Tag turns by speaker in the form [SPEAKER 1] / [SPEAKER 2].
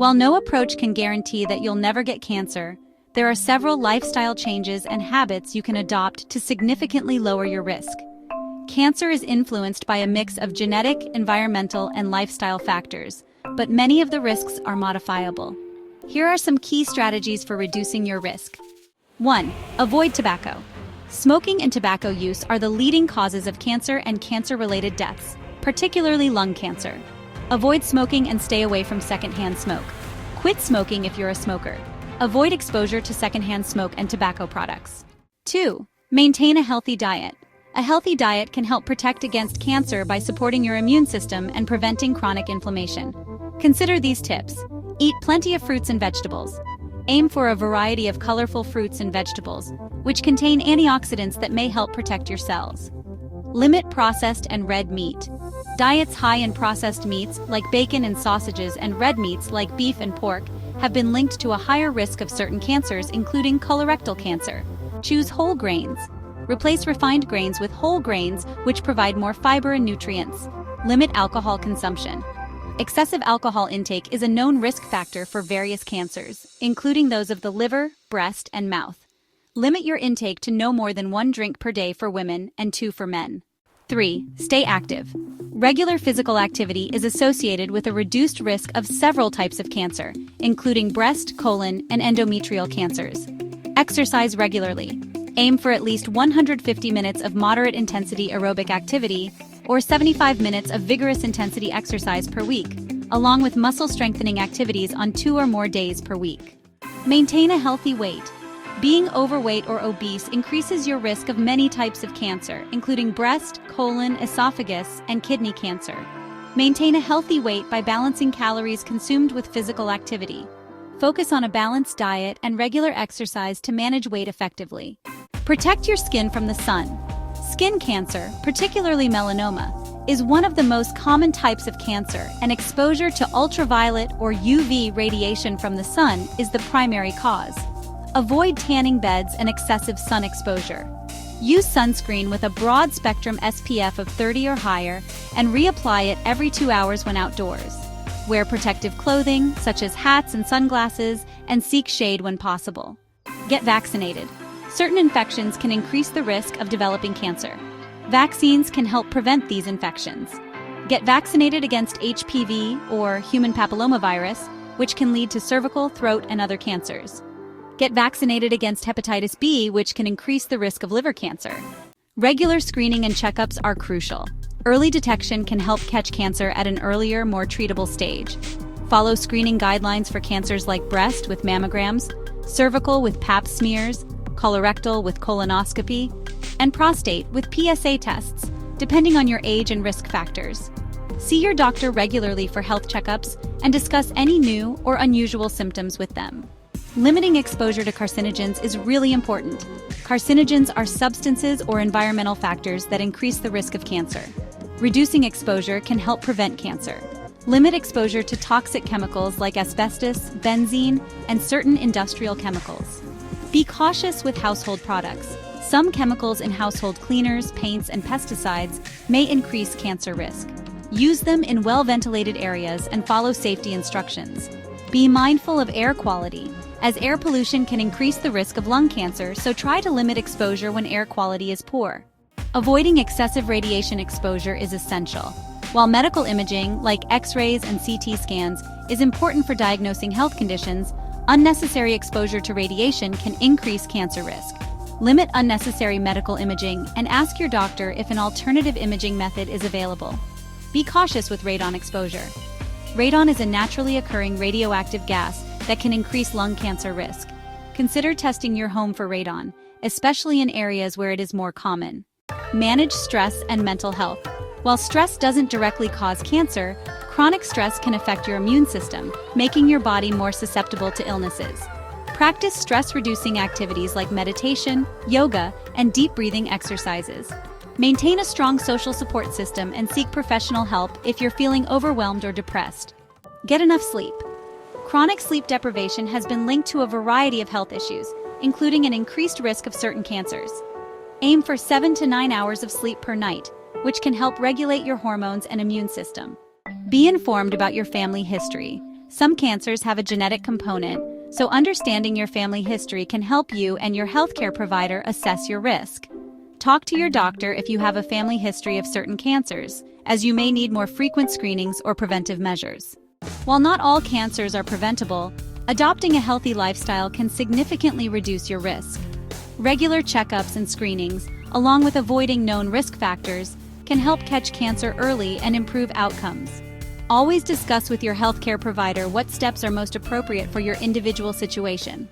[SPEAKER 1] While no approach can guarantee that you'll never get cancer, there are several lifestyle changes and habits you can adopt to significantly lower your risk. Cancer is influenced by a mix of genetic, environmental, and lifestyle factors, but many of the risks are modifiable. Here are some key strategies for reducing your risk. 1. Avoid tobacco. Smoking and tobacco use are the leading causes of cancer and cancer-related deaths, particularly lung cancer. Avoid smoking and stay away from secondhand smoke. Quit smoking if you're a smoker. Avoid exposure to secondhand smoke and tobacco products. 2. Maintain a healthy diet. A healthy diet can help protect against cancer by supporting your immune system and preventing chronic inflammation. Consider these tips. Eat plenty of fruits and vegetables. Aim for a variety of colorful fruits and vegetables, which contain antioxidants that may help protect your cells. Limit processed and red meat. Diets high in processed meats, like bacon and sausages, and red meats, like beef and pork, have been linked to a higher risk of certain cancers, including colorectal cancer. Choose whole grains. Replace refined grains with whole grains, which provide more fiber and nutrients. Limit alcohol consumption. Excessive alcohol intake is a known risk factor for various cancers, including those of the liver, breast, and mouth. Limit your intake to no more than 1 drink per day for women and 2 for men. 3. Stay active. Regular physical activity is associated with a reduced risk of several types of cancer, including breast, colon, and endometrial cancers. Exercise regularly. Aim for at least 150 minutes of moderate intensity aerobic activity or 75 minutes of vigorous intensity exercise per week, along with muscle strengthening activities on 2 or more days per week. Maintain a healthy weight. Being overweight or obese increases your risk of many types of cancer, including breast, colon, esophagus, and kidney cancer. Maintain a healthy weight by balancing calories consumed with physical activity. Focus on a balanced diet and regular exercise to manage weight effectively. Protect your skin from the sun. Skin cancer, particularly melanoma, is one of the most common types of cancer, and exposure to ultraviolet or UV radiation from the sun is the primary cause. Avoid tanning beds and excessive sun exposure. Use sunscreen with a broad-spectrum SPF of 30 or higher and reapply it every 2 hours when outdoors. Wear protective clothing, such as hats and sunglasses, and seek shade when possible. Get vaccinated. Certain infections can increase the risk of developing cancer. Vaccines can help prevent these infections. Get vaccinated against HPV or human papillomavirus, which can lead to cervical, throat, and other cancers. Get vaccinated against hepatitis B, which can increase the risk of liver cancer. Regular screening and checkups are crucial. Early detection can help catch cancer at an earlier, more treatable stage. Follow screening guidelines for cancers like breast with mammograms, cervical with Pap smears, colorectal with colonoscopy, and prostate with PSA tests, depending on your age and risk factors. See your doctor regularly for health checkups and discuss any new or unusual symptoms with them. Limiting exposure to carcinogens is really important. Carcinogens are substances or environmental factors that increase the risk of cancer. Reducing exposure can help prevent cancer. Limit exposure to toxic chemicals like asbestos, benzene, and certain industrial chemicals. Be cautious with household products. Some chemicals in household cleaners, paints, and pesticides may increase cancer risk. Use them in well-ventilated areas and follow safety instructions. Be mindful of air quality, as air pollution can increase the risk of lung cancer, so try to limit exposure when air quality is poor. Avoiding excessive radiation exposure is essential. While medical imaging, like X-rays and CT scans, is important for diagnosing health conditions, unnecessary exposure to radiation can increase cancer risk. Limit unnecessary medical imaging and ask your doctor if an alternative imaging method is available. Be cautious with radon exposure. Radon is a naturally occurring radioactive gas that can increase lung cancer risk. Consider testing your home for radon, especially in areas where it is more common. Manage stress and mental health. While stress doesn't directly cause cancer, chronic stress can affect your immune system, making your body more susceptible to illnesses. Practice stress-reducing activities like meditation, yoga, and deep breathing exercises. Maintain a strong social support system and seek professional help if you're feeling overwhelmed or depressed. Get enough sleep. Chronic sleep deprivation has been linked to a variety of health issues, including an increased risk of certain cancers. Aim for 7 to 9 hours of sleep per night, which can help regulate your hormones and immune system. Be informed about your family history. Some cancers have a genetic component, so understanding your family history can help you and your healthcare provider assess your risk. Talk to your doctor if you have a family history of certain cancers, as you may need more frequent screenings or preventive measures. While not all cancers are preventable, adopting a healthy lifestyle can significantly reduce your risk. Regular checkups and screenings, along with avoiding known risk factors, can help catch cancer early and improve outcomes. Always discuss with your healthcare provider what steps are most appropriate for your individual situation.